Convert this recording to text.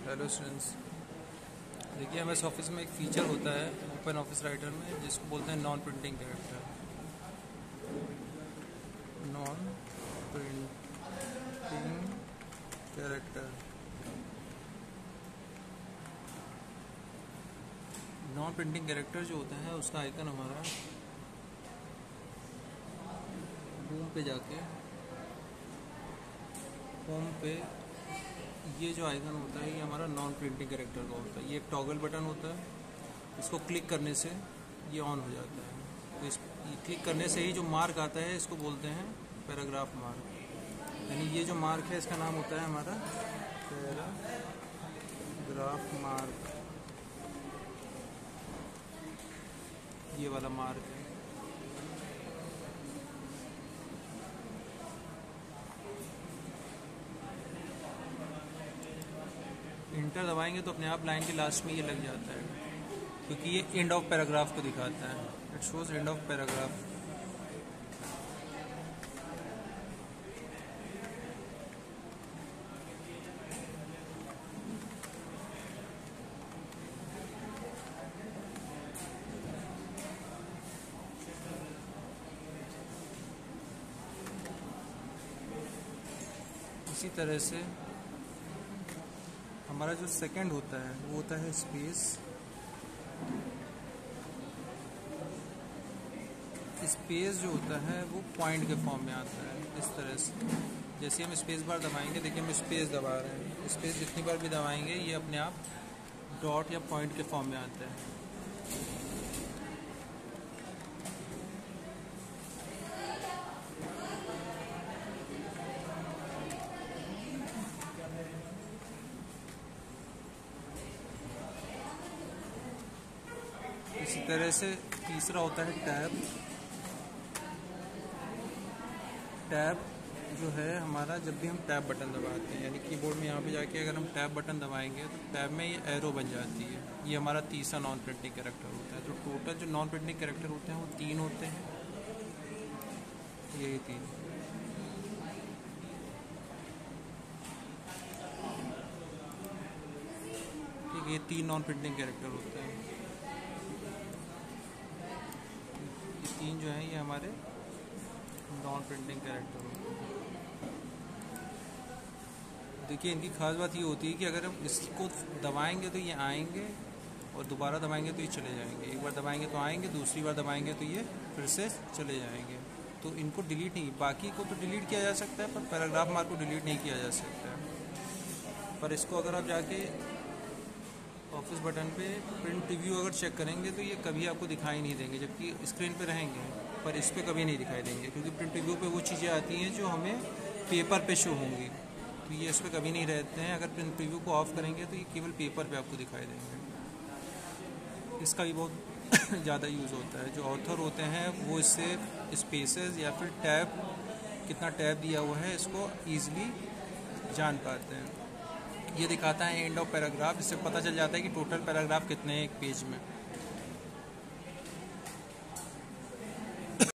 Hello students, देखिए MS office में एक फ़ीचर होता है ओपन ऑफिस राइटर में जिसको बोलते हैं non printing character. Non printing character non printing character जो होता है उसका आइकन हमारा होम पे जाके होम पे ये जो आइकन होता है ये हमारा नॉन प्रिंटिंग कैरेक्टर का होता है। ये एक टॉगल बटन होता है, इसको क्लिक करने से ये ऑन हो जाता है। तो इस क्लिक करने से ही जो मार्क आता है इसको बोलते हैं पैराग्राफ मार्क। यानी ये जो मार्क है इसका नाम होता है हमारा पैराग्राफ मार्क। ये वाला मार्क है। इंटर दबाएंगे तो अपने आप लाइन के लास्ट में ये लग जाता है, क्योंकि ये एंड ऑफ पैराग्राफ को दिखाता है। It shows end of paragraph. इसी तरह से हमारा जो सेकंड होता है वो होता है स्पेस। स्पेस जो होता है वो पॉइंट के फॉर्म में आता है इस तरह से। जैसे हम स्पेस बार दबाएंगे, देखिए हम स्पेस दबा रहे हैं, स्पेस जितनी बार भी दबाएंगे ये अपने आप डॉट या पॉइंट के फॉर्म में आता है। इसी तरह से तीसरा होता है टैब। टैब जो है हमारा, जब भी हम टैब बटन दबाते हैं, यानी कीबोर्ड में यहाँ पे जाके अगर हम टैब बटन दबाएंगे तो टैब में ये एरो बन जाती है। ये हमारा तीसरा नॉन प्रिंटिंग कैरेक्टर होता है। तो टोटल जो नॉन प्रिंटिंग कैरेक्टर होते हैं वो 3 होते हैं, यही 3। ठीक है, ये 3 नॉन प्रिंटिंग कैरेक्टर होते हैं। ये 3 जो हैं ये हमारे नॉन प्रिंटिंग कैरेक्टर होते हैं। देखिए इनकी खास बात ये होती है कि अगर हम इसको दबाएंगे तो ये आएंगे और दोबारा दबाएंगे तो ये चले जाएंगे। एक बार दबाएंगे तो आएंगे, दूसरी बार दबाएंगे तो ये फिर से चले जाएंगे। तो इनको डिलीट नहीं, बाकी को तो डिलीट किया जा सकता है पर पैराग्राफ मार्क को डिलीट नहीं किया जा सकता है। पर इसको अगर आप जाके ऑफिस बटन पे प्रिंट प्रीव्यू अगर चेक करेंगे तो ये कभी आपको दिखाई नहीं देंगे, जबकि स्क्रीन पे रहेंगे पर इस पर कभी नहीं दिखाई देंगे, क्योंकि प्रिंट प्रीव्यू पे वो चीज़ें आती हैं जो हमें पेपर पे शो होंगी, तो ये इस पर कभी नहीं रहते हैं। अगर प्रिंट प्रीव्यू को ऑफ करेंगे तो ये केवल पेपर पे आपको दिखाई देंगे। इसका भी बहुत ज़्यादा यूज़ होता है। जो ऑथर होते हैं वो इससे स्पेसेस या फिर टैब, कितना टैब दिया हुआ है, इसको ईजिली जान पाते हैं। ये दिखाता है एंड ऑफ पैराग्राफ, इससे पता चल जाता है कि टोटल पैराग्राफ कितने हैं एक पेज में।